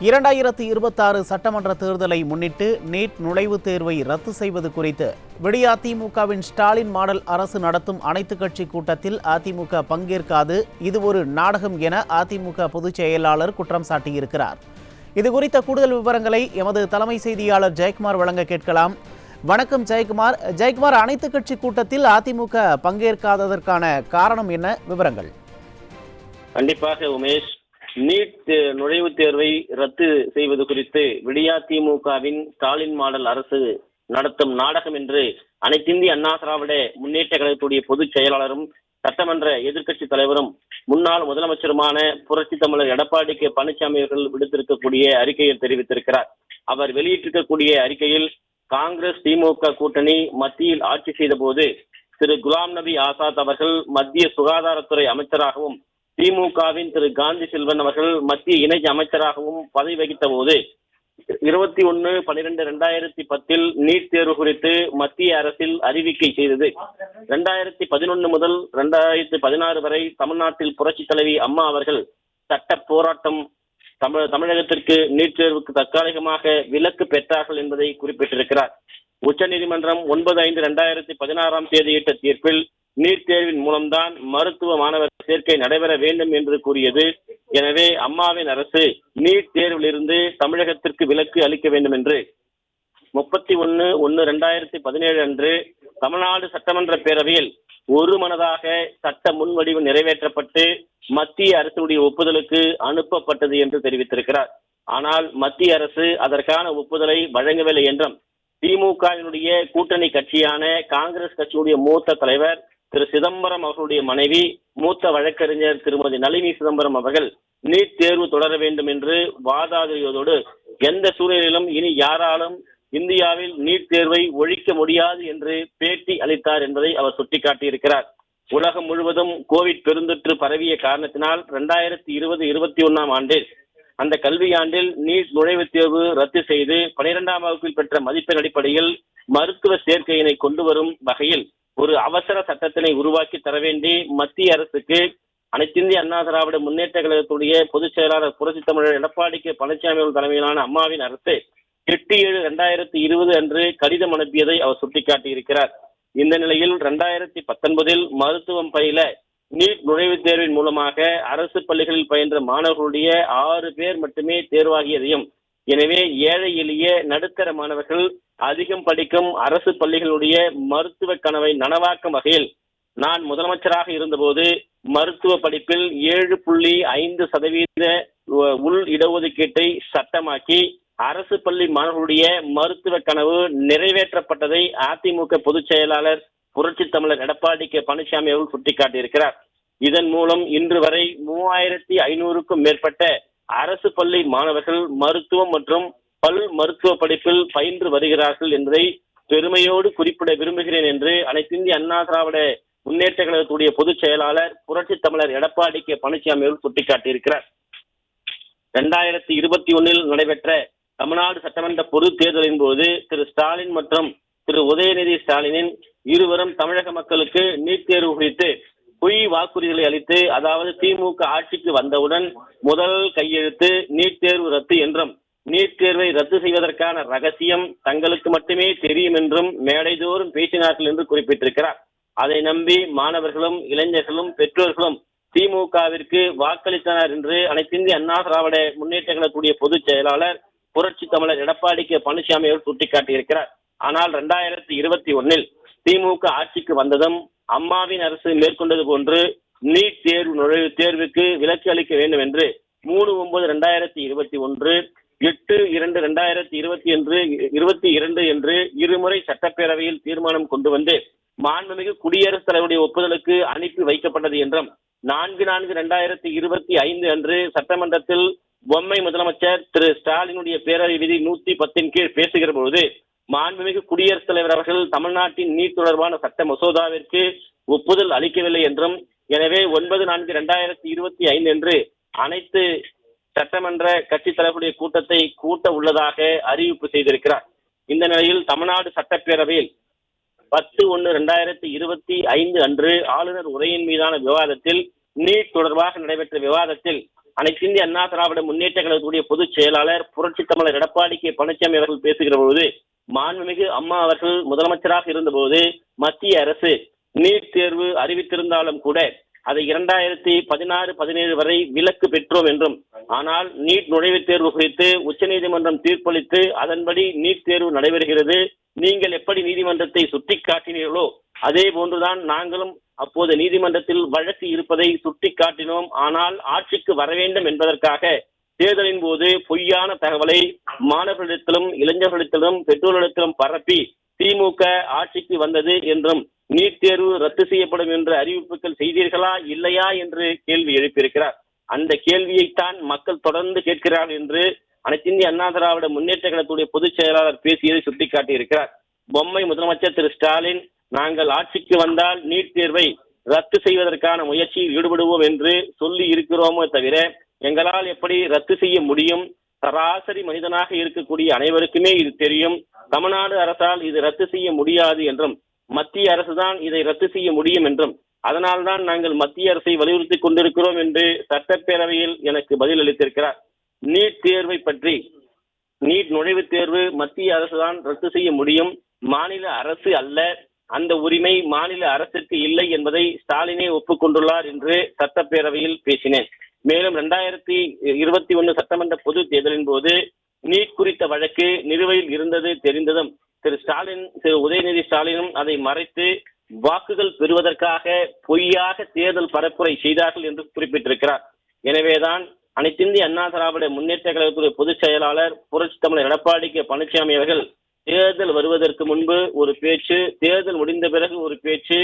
2026 சட்டமன்ற தேர்தலை முன்னிட்டு நீட் நுழைவுத் தேர்வை ரத்து செய்வது குறித்து அதிமுகவின் ஸ்டாலின் மாடல் அரசு நடத்தும் அனைத்துக் கட்சி கூட்டத்தில் அதிமுக பங்கேற்காது, இது ஒரு நாடகம் என அதிமுக பொதுச் செயலாளர் குற்றம் சாட்டியிருக்கிறார். இது குறித்த கூடுதல் விவரங்களை எமது தலைமை செய்தியாளர் ஜெயக்குமார் வழங்க கேட்கலாம். வணக்கம் ஜெயக்குமார், அனைத்துக் கட்சி கூட்டத்தில் அதிமுக பங்கேற்காததற்கான காரணம் என்ன? விவரங்கள். கண்டிப்பாக உமேஷ், நீட் நுழைவுத் தேர்வை ரத்து செய்வது குறித்து அதிமுகவின் ஸ்டாலின் மாடல் அரசு நடத்தும் நாடகம் என்று அனைத்திந்திய அண்ணா திராவிட முன்னேற்ற கழகத்துடைய பொதுச் செயலாளரும் சட்டமன்ற எதிர்க்கட்சி தலைவரும் முன்னாள் முதலமைச்சருமான புரட்சி தமிழர் எடப்பாடி கே பழனிசாமி அவர்கள் விடுத்திருக்கக்கூடிய அறிக்கையில் தெரிவித்திருக்கிறார். அவர் வெளியிட்டிருக்கக்கூடிய அறிக்கையில் காங்கிரஸ் திமுக கூட்டணி மத்தியில் ஆட்சி செய்த போது திரு குலாம் நபி ஆசாத் அவர்கள் மத்திய சுகாதாரத்துறை அமைச்சராகவும் திமுகவின் திரு காந்தி செல்வன் அவர்கள் மத்திய இணை அமைச்சராகவும் பதவி வகித்த போது 21/12/2010 நீட் தேர்வு குறித்து மத்திய அரசில் அறிவிக்கை செய்தது. 2011 முதல் 2016 வரை தமிழ்நாட்டில் புரட்சி தலைவி அம்மா அவர்கள் சட்ட போராட்டம் தமிழகத்திற்கு நீட் தேர்வுக்கு தற்காலிகமாக விலக்கு பெற்றார்கள் என்பதை குறிப்பிட்டிருக்கிறார். உச்சநீதிமன்றம் 9/5/2016 தேதியிட்ட தீர்ப்பில் நீட் தேர்வின் மூலம்தான் மருத்துவ மாணவர் சேர்க்கை நடைபெற வேண்டும் என்று கூறியது. எனவே அம்மாவின் அரசு நீட் தேர்விலிருந்து தமிழகத்திற்கு விலக்கு அளிக்க வேண்டும் என்று 31/1/2017 அன்று தமிழ்நாடு சட்டமன்ற பேரவையில் ஒருமனதாக சட்ட முன்வடிவு நிறைவேற்றப்பட்டு மத்திய அரசுடைய ஒப்புதலுக்கு அனுப்பப்பட்டது என்று தெரிவித்திருக்கிறார். ஆனால் மத்திய அரசு அதற்கான ஒப்புதலை வழங்கவில்லை என்றும் திமுகவினுடைய கூட்டணி கட்சியான காங்கிரஸ் கட்சியுடைய மூத்த தலைவர் திரு சிதம்பரம் அவர்களுடைய மனைவி மூத்த வழக்கறிஞர் திருமதி நளினி சிதம்பரம் அவர்கள் நீட் தேர்வு தொடர வேண்டும் என்று வாதாடியதோடு எந்த சூழ்நிலையிலும் இனி யாராலும் இந்தியாவில் நீட் தேர்வை ஒழிக்க முடியாது என்று பேட்டி அளித்தார் என்பதை அவர் சுட்டிக்காட்டியிருக்கிறார். உலகம் முழுவதும் கோவிட் பெருந்தொற்று பரவிய காரணத்தினால் 2020-21 ஆண்டில் அந்த கல்வியாண்டில் நீட் நுழைவுத் தேர்வு ரத்து செய்து 12ஆம் வகுப்பில் பெற்ற மதிப்பெண் அடிப்படையில் மருத்துவ சேர்க்கையினை கொண்டு வரும் வகையில் ஒரு அவசர சட்டத்தினை உருவாக்கி தர வேண்டி மத்திய அரசுக்கு அனைத்திந்திய அண்ணா திராவிட முன்னேற்ற கழகத்துடைய பொதுச் செயலாளர் புரட்சி தமிழர் எடப்பாடி கே பழனிசாமி அவர்கள் தலைமையிலான அம்மாவின் அரசு 8/7/2020 அன்று கடிதம் அனுப்பியதை அவர் சுட்டிக்காட்டியிருக்கிறார். இந்த நிலையில் 2019 மருத்துவம் பயில நீட் நுழைவுத் தேர்வின் மூலமாக அரசு பள்ளிகளில் பயின்ற மாணவர்களுடைய 6 பேர் மட்டுமே தேர்வாகியதையும், எனவே ஏழை எளிய நடுத்தர மாணவர்கள் அதிகம் படிக்கும் அரசு பள்ளிகளுடைய மருத்துவ கனவை நனவாக்கும் வகையில் நான் முதலமைச்சராக இருந்தபோது மருத்துவ படிப்பில் 7.5% உள் இடஒதுக்கீட்டை சட்டமாக்கி அரசு பள்ளி மாணவர்களுடைய மருத்துவ கனவு நிறைவேற்றப்பட்டதை அதிமுக பொதுச் செயலாளர் புரட்சி தமிழர் எடப்பாடி கே பழனிசாமி அவர்கள் சுட்டிக்காட்டியிருக்கிறார். இதன் மூலம் இன்று வரை 3500க்கும் மேற்பட்ட அரசு பள்ளி மாணவர்கள் மருத்துவம் மற்றும் பல் மருத்துவ படிப்பில் பயின்று வருகிறார்கள் என்பதை பெருமையோடு குறிப்பிட விரும்புகிறேன் என்று அனைத்திந்திய அண்ணா திராவிட முன்னேற்ற கழகத்துடைய பொதுச் செயலாளர் புரட்சி தமிழர் எடப்பாடி கே பழனிசாமி அவர்கள் சுட்டிக்காட்டியிருக்கிறார். 2021 நடைபெற்ற தமிழ்நாடு சட்டமன்ற பொது தேர்தலின் போது திரு ஸ்டாலின் மற்றும் திரு உதயநிதி ஸ்டாலினின் இருவரும் தமிழக மக்களுக்கு நீட் தேர்வு குறித்து பொய் வாக்குறுதிகளை அளித்து, அதாவது திமுக ஆட்சிக்கு வந்தவுடன் முதல் கையெழுத்து நீட் தேர்வு ரத்து என்றும் நீட் தேர்வை ரத்து செய்வதற்கான ரகசியம் தங்களுக்கு மட்டுமே தெரியும் என்றும் மேடைதோறும் பேசினார்கள் என்று குறிப்பிட்டிருக்கிறார். அதை நம்பி மாணவர்களும் இளைஞர்களும் பெற்றோர்களும் திமுகவிற்கு வாக்களித்தனர் என்று அனைத்திந்திய அண்ணா திராவிட முன்னேற்ற கழகத்துடைய பொதுச் செயலாளர் புரட்சி தமிழர் எடப்பாடி கே பழனிசாமி அவர்கள் சுட்டிக்காட்டியிருக்கிறார். ஆனால் 2021 திமுக ஆட்சிக்கு வந்ததும் அம்மாவின் அரசு மேற்கொண்டது போன்று நீட் தேர்வுக்கு விலக்கு அளிக்க வேண்டும் என்று 3/9/2021, 8/2/2022 என்று இருமுறை சட்டப்பேரவையில் தீர்மானம் கொண்டு வந்து மாண்புமிகு குடியரசுத் தலைவருடைய ஒப்புதலுக்கு அனுப்பி வைக்கப்பட்டது என்றும் 4/4/2025 அன்று சட்டமன்றத்தில் பொம்மை முதலமைச்சர் திரு ஸ்டாலினுடைய பேரவை விதி 110 கீழ் பேசுகிற பொழுது மாண்புமிகு குடியரசுத் தலைவர் அவர்கள் தமிழ்நாட்டின் நீட் தொடர்பான சட்ட மசோதாவிற்கு ஒப்புதல் அளிக்கவில்லை என்றும், எனவே 9/4/2025 என்று அனைத்து சட்டமன்ற கட்சி தலைவருடைய கூட்டத்தை கூட்ட உள்ளதாக அறிவிப்பு செய்திருக்கிறார். இந்த நிலையில் தமிழ்நாடு சட்டப்பேரவையில் 10/1/2025 அன்று ஆளுநர் உரையின் மீதான விவாதத்தில் நீட் தொடர்பாக நடைபெற்ற விவாதத்தில் அனைத்து இந்திய அண்ணா திராவிட முன்னேற்ற கழகத்துடைய பொதுச் செயலாளர் புரட்சி தமிழர் எடப்பாடி கே பழனிசாமி அவர்கள் பேசுகிற போது, மாண்புமிகு அம்மா அவர்கள் முதலமைச்சராக இருந்தபோது மத்திய அரசு நீட் தேர்வு அறிவித்திருந்தாலும் கூட அதை 2016-17 வரை விலக்கு பெற்றோம் என்றும், ஆனால் நீட் நுழைவுத் தேர்வு குறித்து உச்சநீதிமன்றம் தீர்ப்பளித்து அதன்படி நீட் தேர்வு நடைபெறுகிறது, நீங்கள் எப்படி நீதிமன்றத்தை சுட்டிக்காட்டினீர்களோ அதே போன்றுதான் நாங்களும் அப்போது நீதிமன்றத்தில் வழக்கு இருப்பதை சுட்டிக்காட்டினோம். ஆனால் ஆட்சிக்கு வர வேண்டும் என்பதற்காக தேர்தலின் போது பொய்யான தகவலை மாணவர்களிடத்திலும் இளைஞர்களிடத்திலும் பெற்றோர்களிடத்திலும் பரப்பி திமுக ஆட்சிக்கு வந்தது என்றும் நீட் தேர்வு ரத்து செய்யப்படும் என்று அறிவிப்புகள் செய்தீர்களா இல்லையா என்று கேள்வி எழுப்பியிருக்கிறார். அந்த கேள்வியைத்தான் மக்கள் தொடர்ந்து கேட்கிறார்கள் என்று அனைத்து இந்திய அண்ணா திராவிட முன்னேற்ற கழகத்துடைய பொதுச் செயலாளர் பேசியதை சுட்டிக்காட்டியிருக்கிறார். பொம்மை முதலமைச்சர் திரு ஸ்டாலின், நாங்கள் ஆட்சிக்கு வந்தால் நீட் தேர்வை ரத்து செய்வதற்கான முயற்சியில் ஈடுபடுவோம் என்று சொல்லி இருக்கிறோமோ தவிர எங்களால் எப்படி ரத்து செய்ய முடியும்? சராசரி மனிதனாக இருக்கக்கூடிய அனைவருக்குமே இது தெரியும். தமிழ்நாடு அரசால் இது ரத்து செய்ய முடியாது என்றும், மத்திய அரசுதான் இதை ரத்து செய்ய முடியும் என்றும், அதனால்தான் நாங்கள் மத்திய அரசை வலியுறுத்தி கொண்டிருக்கிறோம் என்று சட்டப்பேரவையில் எனக்கு பதில் அளித்திருக்கிறார். நீட் தேர்வை பற்றி, நீட் நுழைவுத் தேர்வு மத்திய அரசுதான் ரத்து செய்ய முடியும், மாநில அரசு அல்ல, அந்த உரிமை மாநில அரசுக்கு இல்லை என்பதை ஸ்டாலினே ஒப்புக்கொண்டுள்ளார் என்று சட்டப்பேரவையில் பேசினேன். மேலும் 2021 சட்டமன்ற பொது தேர்தலின் போது நீட் குறித்த வழக்கு நிலுவையில் இருந்தது தெரிந்ததும் திரு உதயநிதி ஸ்டாலினும் அதை மறைத்து வாக்குகள் பெறுவதற்காக பொய்யாக தேர்தல் பரப்புரை செய்தார்கள் என்று குறிப்பிட்டிருக்கிறார். எனவேதான் அனைத்து இந்திய அண்ணா திராவிட முன்னேற்ற கழகத்துடைய பொதுச் செயலாளர் புரட்சி தமிழர் எடப்பாடி கே பழனிசாமி அவர்கள் தேர்தல் வருவதற்கு முன்பு ஒரு பேச்சு, தேர்தல் முடிந்த பிறகு ஒரு பேச்சு,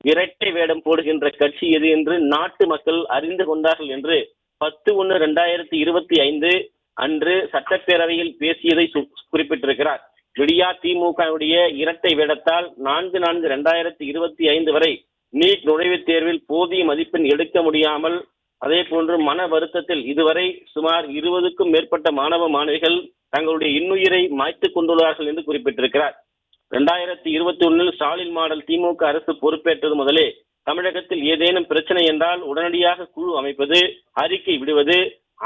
இரட்டை வேடம் போடுகின்ற கட்சி எது என்று நாட்டு மக்கள் அறிந்து கொண்டார்கள் என்று 10/1/2025 அன்று சட்டப்பேரவையில் பேசியதை குறிப்பிட்டிருக்கிறார். விடியா திமுகவுடைய இரட்டை வேடத்தால் 4/4/2025 வரை நீட் நுழைவுத் தேர்வில் போதிய மதிப்பெண் எடுக்க முடியாமல், அதே போன்று மன வருத்தத்தில் இதுவரை சுமார் 20க்கும் மேற்பட்ட மாணவ மாணவிகள் தங்களுடைய இன்னுயிரை மாய்த்துக் கொண்டுள்ளார்கள் என்று குறிப்பிட்டிருக்கிறார். 2021 ஸ்டாலின் மாடல் திமுக அரசு பொறுப்பேற்றது முதலே தமிழகத்தில் ஏதேனும் பிரச்சனை என்றால் உடனடியாக குழு அமைப்பது, அறிக்கை விடுவது,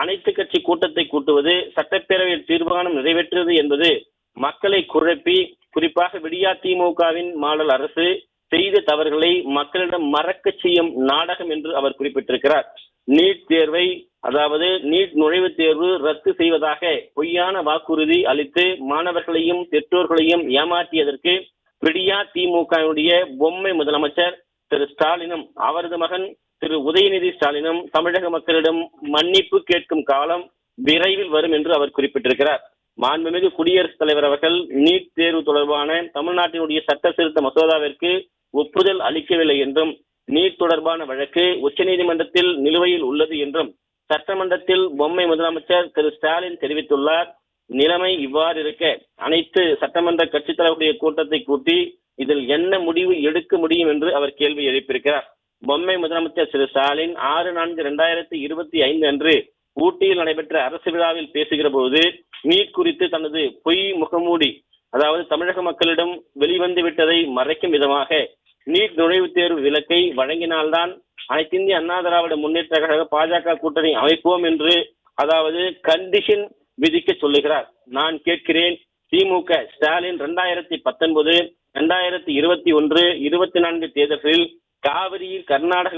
அனைத்து கட்சி கூட்டத்தை கூட்டுவது, சட்டப்பேரவையில் தீர்மானம் நிறைவேற்றுவது என்பது மக்களை குழப்பி, குறிப்பாக விடியா திமுகவின் மாடல் அரசு செய்த தவறுகளை மக்களிடம் மறக்க செய்யும் நாடகம் என்று அவர் குறிப்பிட்டிருக்கிறார். நீட் தேர்வை, அதாவது நீட் நுழைவுத் தேர்வு ரத்து செய்வதாக பொய்யான வாக்குறுதி அளித்து மாணவர்களையும் பெற்றோர்களையும் ஏமாற்றியதற்கு விடியா திமுகவுடைய பொம்மை முதலமைச்சர் திரு ஸ்டாலினும் அவரது மகன் திரு உதயநிதி ஸ்டாலினும் தமிழக மக்களிடம் மன்னிப்பு கேட்கும் காலம் விரைவில் வரும் என்று அவர் குறிப்பிட்டிருக்கிறார். மாண்புமிகு குடியரசுத் தலைவர் அவர்கள் நீட் தேர்வு தொடர்பான தமிழ்நாட்டினுடைய சட்ட திருத்த மசோதாவிற்கு ஒப்புதல் அளிக்கவில்லை என்றும், நீட் தொடர்பான வழக்கு உச்சநீதிமன்றத்தில் நிலுவையில் உள்ளது என்றும் சட்டமன்றத்தில் பொம்மை முதலமைச்சர் திரு ஸ்டாலின் தெரிவித்துள்ளார். நிலைமை இவ்வாறு இருக்க அனைத்து சட்டமன்ற கட்சித் தலைவருடைய கூட்டத்தை கூட்டி இதில் என்ன முடிவு எடுக்க முடியும் என்று அவர் கேள்வி எழுப்பியிருக்கிறார். பொம்மை முதலமைச்சர் திரு ஸ்டாலின் 6/4/2025 அன்று ஊட்டியில் நடைபெற்ற அரசு விழாவில் பேசுகிற போது நீட் குறித்து தனது பொய் முகமூடி, அதாவது தமிழக மக்களிடம் வெளிவந்து விட்டதை மறைக்கும் விதமாக நீட் நுழைவுத் தேர்வு விலக்கை வழங்கினால்தான் அனைத்து இந்திய அண்ணா திராவிட முன்னேற்ற கழக பாஜக கூட்டணி அமைப்போம் என்று, அதாவது கண்டிஷன் விதிக்க சொல்லுகிறார். நான் கேட்கிறேன், திமுக ஸ்டாலின் 2019, 2021, 24 தேர்தலில் காவிரியில் கர்நாடக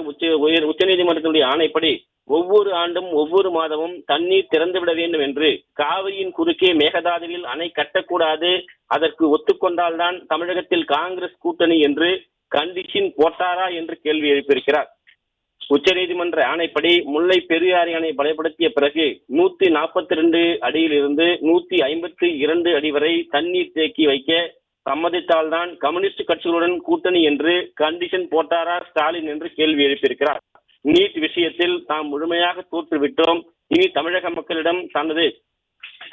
உச்சநீதிமன்றத்தினுடைய ஆணைப்படி ஒவ்வொரு ஆண்டும் ஒவ்வொரு மாதமும் தண்ணீர் திறந்துவிட வேண்டும் என்று, காவிரியின் குறுக்கே மேகதாதுவில் அணை கட்டக்கூடாது, அதற்கு ஒத்துக்கொண்டால்தான் தமிழகத்தில் காங்கிரஸ் கூட்டணி என்று கண்டிஷன் போட்டாரா என்று கேள்வி எழுப்பியிருக்கிறார். உச்சநீதிமன்ற ஆணைப்படி முல்லை பெரியாறு அணை பலப்படுத்திய பிறகு 142 அடியிலிருந்து 152 அடி வரை தண்ணீர் தேக்கி வைக்க சம்மதித்தால்தான் கம்யூனிஸ்ட் கட்சிகளுடன் கூட்டணி என்று கண்டிஷன் போட்டாரா ஸ்டாலின் என்று கேள்வி எழுப்பியிருக்கிறார். நீட் விஷயத்தில் தாம் முழுமையாக தோற்றுவிட்டோம், இனி தமிழக மக்களிடம் தனது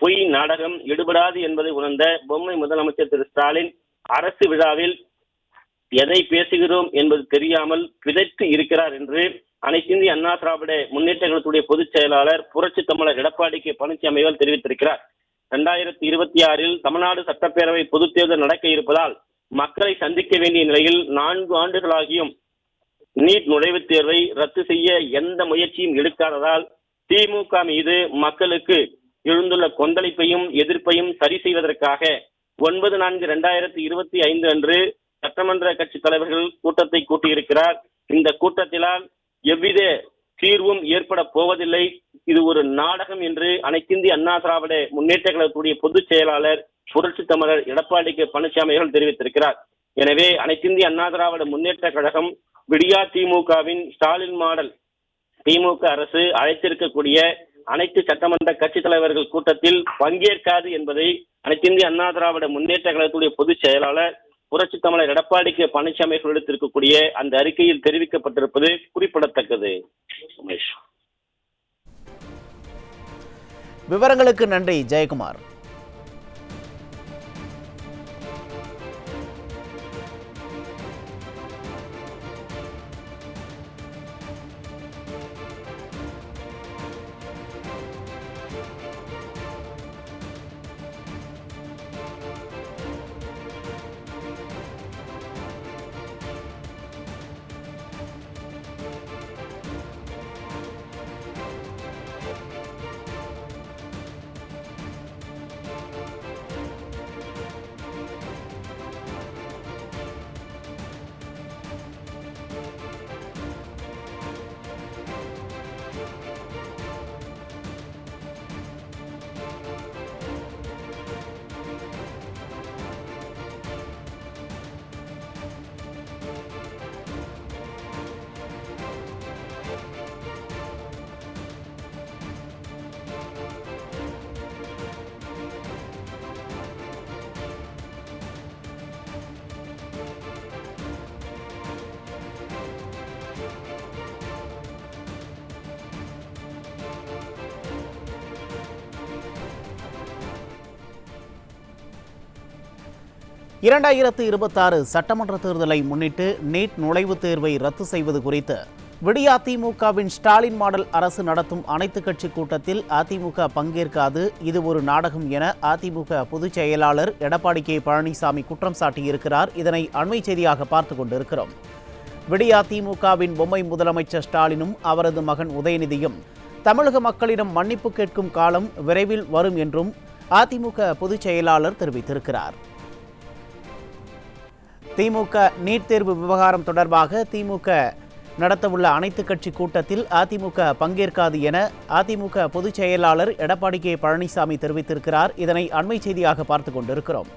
பொய் நாடகம் எடுபடாது என்பதை உணர்ந்த பொம்மை முதலமைச்சர் திரு ஸ்டாலின் அரசு விழாவில் எதை பேசுகிறோம் என்பது தெரியாமல் பிதைத்து இருக்கிறார் என்று அனைத்து இந்திய அண்ணா திராவிட முன்னேற்ற கழகத்துடைய பொதுச் செயலாளர் புரட்சி தமிழர் எடப்பாடி கே பழனிசாமி அவர்கள் தெரிவித்திருக்கிறார். 2026 தமிழ்நாடு சட்டப்பேரவை பொதுத் தேர்தல் நடக்க இருப்பதால் மக்களை சந்திக்க வேண்டிய நிலையில் 4 ஆண்டுகளாகியும் நீட் நுழைவுத் தேர்வை ரத்து செய்ய எந்த முயற்சியும் எடுக்காததால் திமுக மீது மக்களுக்கு எழுந்துள்ள கொந்தளிப்பையும் எதிர்ப்பையும் சரி செய்வதற்காக 9/4/2025 அன்று சட்டமன்ற கட்சி தலைவர்கள் கூட்டத்தை கூட்டியிருக்கிறார். இந்த கூட்டத்தினால் எவ்வித தீர்வும் ஏற்பட போவதில்லை, இது ஒரு நாடகம் என்று அனைத்திந்திய அண்ணா திராவிட முன்னேற்ற கழகத்துடைய பொதுச் செயலாளர் புரட்சி தமிழர் எடப்பாடி கே பழனிசாமி அவர்கள் தெரிவித்திருக்கிறார். எனவே அனைத்திந்திய அண்ணா திராவிட முன்னேற்ற கழகம் விடியா திமுகவின் ஸ்டாலின் மாடல் திமுக அரசு அழைத்திருக்கக்கூடிய அனைத்து சட்டமன்ற கட்சி தலைவர்கள் கூட்டத்தில் பங்கேற்காது என்பதை அனைத்திந்திய அண்ணா திராவிட முன்னேற்ற கழகத்துடைய பொதுச் செயலாளர் புரட்சி தமிழர் எடப்பாடி கே பழனிசாமி எடுத்திருக்கக்கூடிய அந்த அறிக்கையில் தெரிவிக்கப்பட்டிருப்பது குறிப்பிடத்தக்கது. விவரங்களுக்கு நன்றி ஜெயக்குமார். இரண்டாயிரத்து 26 சட்டமன்ற தேர்தலை முன்னிட்டு நீட் நுழைவுத் தேர்வை ரத்து செய்வது குறித்து விடியா திமுகவின் ஸ்டாலின் மாடல் அரசு நடத்தும் அனைத்துக் கட்சி கூட்டத்தில் அதிமுக பங்கேற்காது, இது ஒரு நாடகம் என அதிமுக பொதுச் செயலாளர் எடப்பாடி கே பழனிசாமி குற்றம் சாட்டியிருக்கிறார். இதனை அண்மை செய்தியாக பார்த்து கொண்டிருக்கிறோம். விடியா திமுகவின் பொம்மை முதலமைச்சர் ஸ்டாலினும் அவரது மகன் உதயநிதியும் தமிழக மக்களிடம் மன்னிப்பு கேட்கும் காலம் விரைவில் வரும் என்றும் அதிமுக பொதுச் செயலாளர் தெரிவித்திருக்கிறார். திமுக நீட் தேர்வு விவகாரம் தொடர்பாக திமுக நடத்தவுள்ள அனைத்துக் கட்சி கூட்டத்தில் அதிமுக பங்கேற்காது என அதிமுக பொதுச் செயலாளர் எடப்பாடி கே பழனிசாமி தெரிவித்திருக்கிறார். இதனை அண்மை செய்தியாக பார்த்து கொண்டிருக்கிறோம்.